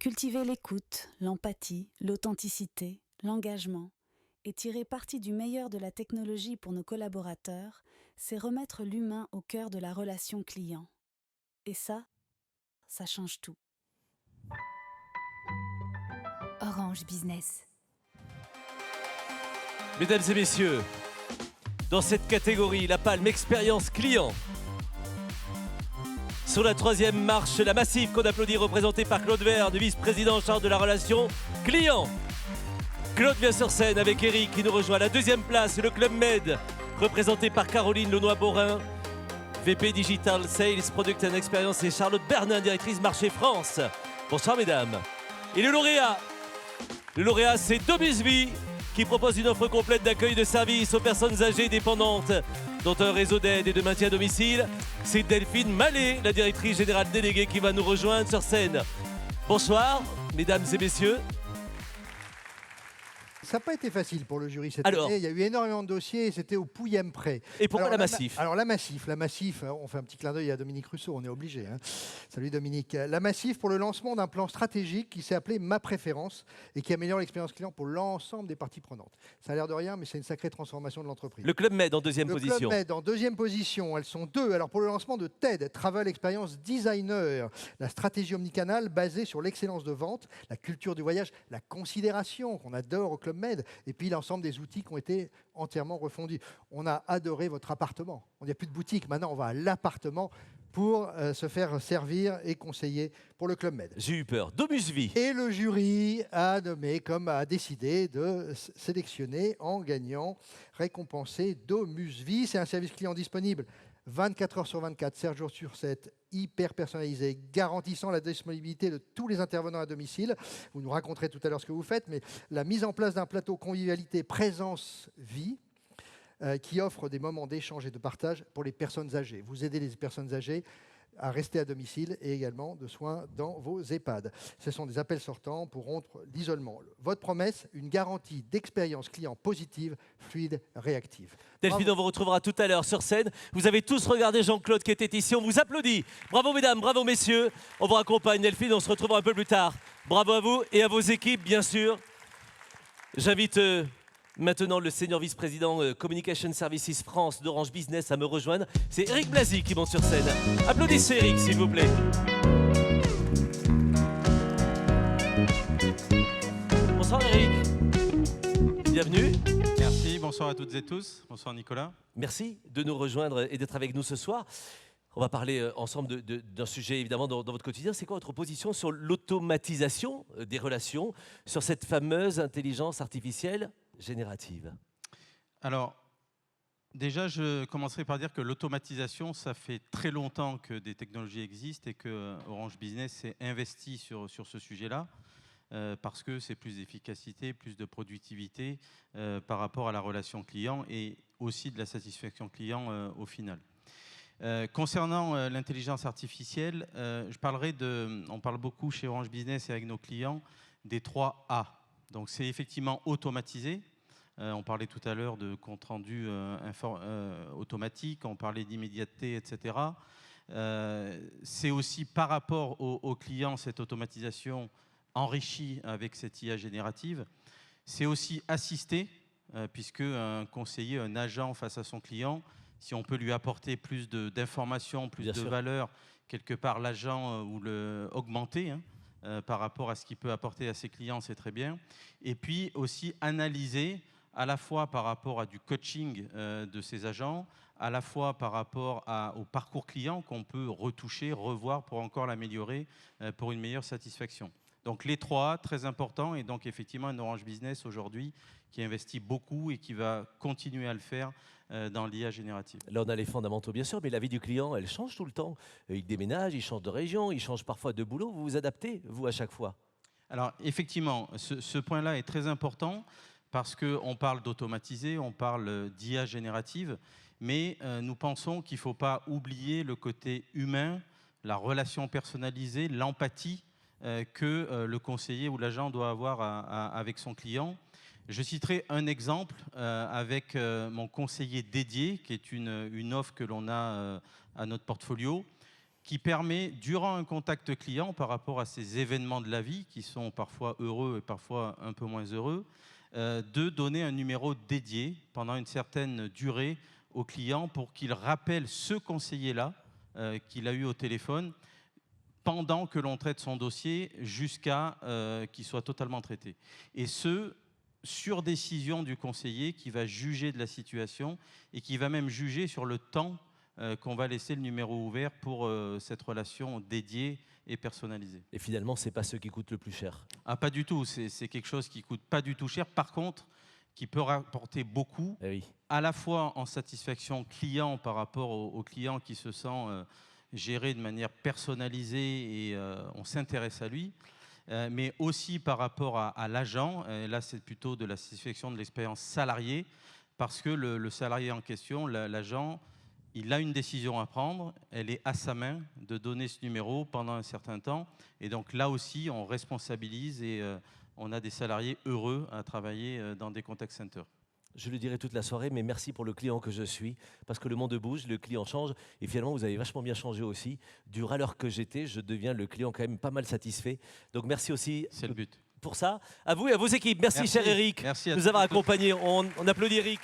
Cultiver l'écoute, l'empathie, l'authenticité, l'engagement et tirer parti du meilleur de la technologie pour nos collaborateurs, c'est remettre l'humain au cœur de la relation client. Et ça change tout. Orange Business. Mesdames et messieurs, dans cette catégorie, la palme expérience client. Sur la troisième marche, la Massif qu'on applaudit, représentée par Claude Vert, le vice-président en charge de la relation client. Claude vient sur scène avec Eric qui nous rejoint à la deuxième place, le Club Med, représenté par Caroline Lenoy-Borin, VP Digital Sales, Product and Experience, et Charlotte Bernin, directrice Marché France. Bonsoir mesdames. Et le lauréat c'est Domusvie, qui propose une offre complète d'accueil de services aux personnes âgées dépendantes, dont un réseau d'aide et de maintien à domicile. C'est Delphine Mallet, la directrice générale déléguée, qui va nous rejoindre sur scène. Bonsoir, mesdames et messieurs. Ça n'a pas été facile pour le jury cette année. Il y a eu énormément de dossiers et c'était au pouillème près. Et pourquoi la Massif? Alors la Massif, on fait un petit clin d'œil à Dominique Russo, on est obligé. Hein. Salut Dominique. La Massif pour le lancement d'un plan stratégique qui s'est appelé Ma Préférence et qui améliore l'expérience client pour l'ensemble des parties prenantes. Ça a l'air de rien, mais c'est une sacrée transformation de l'entreprise. Le Club Med en deuxième position. Le Club Med en deuxième position, elles sont deux. Alors pour le lancement de TED, Travel Experience Designer, la stratégie omnicanale basée sur l'excellence de vente, la culture du voyage, la considération qu'on adore au Club Med, et puis l'ensemble des outils qui ont été entièrement refondus. On a adoré votre appartement. On n'y a plus de boutique, maintenant on va à l'appartement pour se faire servir et conseiller pour le Club Med. J'ai eu peur. Domusvie. Et le jury a décidé de sélectionner en gagnant, récompensé Domusvie. C'est un service client disponible 24 heures sur 24, 7 jours sur 7, hyper personnalisé, garantissant la disponibilité de tous les intervenants à domicile. Vous nous raconterez tout à l'heure ce que vous faites, mais la mise en place d'un plateau convivialité présence-vie qui offre des moments d'échange et de partage pour les personnes âgées. Vous aidez les personnes âgées à rester à domicile et également de soins dans vos EHPAD. Ce sont des appels sortants pour rompre l'isolement. Votre promesse, une garantie d'expérience client positive, fluide, réactive. Delphine, on vous retrouvera tout à l'heure sur scène. Vous avez tous regardé Jean-Claude qui était ici. On vous applaudit. Bravo mesdames, bravo messieurs. On vous raccompagne Delphine, on se retrouvera un peu plus tard. Bravo à vous et à vos équipes, bien sûr. J'invite maintenant le senior vice-président Communication Services France d'Orange Business à me rejoindre. C'est Eric Blasi qui monte sur scène. Applaudissez Eric, s'il vous plaît. Bonsoir Eric. Bienvenue. Merci, bonsoir à toutes et tous. Bonsoir Nicolas. Merci de nous rejoindre et d'être avec nous ce soir. On va parler ensemble d'un sujet évidemment dans votre quotidien. C'est quoi votre position sur l'automatisation des relations, sur cette fameuse intelligence artificielle générative? Alors, déjà, je commencerai par dire que l'automatisation, ça fait très longtemps que des technologies existent et que Orange Business s'est investi sur ce sujet-là parce que c'est plus d'efficacité, plus de productivité par rapport à la relation client et aussi de la satisfaction client au final. Concernant l'intelligence artificielle, on parle beaucoup chez Orange Business et avec nos clients des 3 A. Donc c'est effectivement automatisé. On parlait tout à l'heure de compte rendu automatique, on parlait d'immédiateté, etc. C'est aussi par rapport aux clients cette automatisation enrichie avec cette IA générative. C'est aussi assisté, puisque un conseiller, un agent face à son client, si on peut lui apporter plus d'informations, plus de valeur, quelque part l'agent ou augmenter par rapport à ce qu'il peut apporter à ses clients, c'est très bien. Et puis aussi analyser à la fois par rapport à du coaching de ses agents, à la fois par rapport au parcours client qu'on peut retoucher, revoir pour encore l'améliorer pour une meilleure satisfaction. Donc les 3 A, très importants, et donc effectivement un Orange Business aujourd'hui qui investit beaucoup et qui va continuer à le faire dans l'IA générative. Là, on a les fondamentaux, bien sûr, mais la vie du client, elle change tout le temps. Il déménage, il change de région, il change parfois de boulot. Vous vous adaptez, vous, à chaque fois? Alors, effectivement, ce point-là est très important parce qu'on parle d'automatiser, on parle d'IA générative, mais nous pensons qu'il ne faut pas oublier le côté humain, la relation personnalisée, l'empathie que le conseiller ou l'agent doit avoir avec son client. Je citerai un exemple avec mon conseiller dédié, qui est une offre que l'on a à notre portfolio. qui permet, durant un contact client par rapport à ces événements de la vie, qui sont parfois heureux et parfois un peu moins heureux, de donner un numéro dédié pendant une certaine durée au client pour qu'il rappelle ce conseiller-là qu'il a eu au téléphone pendant que l'on traite son dossier jusqu'à qu'il soit totalement traité. Et ce, sur décision du conseiller qui va juger de la situation et qui va même juger sur le temps qu'on va laisser le numéro ouvert pour cette relation dédiée et personnalisée. Et finalement, ce n'est pas ceux qui coûtent le plus cher. Ah, pas du tout, c'est quelque chose qui ne coûte pas du tout cher. Par contre, qui peut rapporter beaucoup, à la fois en satisfaction client par rapport au client qui se sent géré de manière personnalisée et on s'intéresse à lui, mais aussi par rapport à l'agent. Là, c'est plutôt de la satisfaction de l'expérience salariée, parce que le salarié en question, l'agent, il a une décision à prendre, elle est à sa main de donner ce numéro pendant un certain temps. Et donc là aussi, on responsabilise et on a des salariés heureux à travailler dans des contact centers. Je le dirai toute la soirée, mais merci pour le client que je suis, parce que le monde bouge, le client change, et finalement vous avez vachement bien changé aussi. Du râleur que j'étais, je deviens le client quand même pas mal satisfait. Donc merci aussi C'est le but. pour ça. À vous et à vos équipes. Merci cher Eric Merci de nous avoir accompagnés. On applaudit Eric.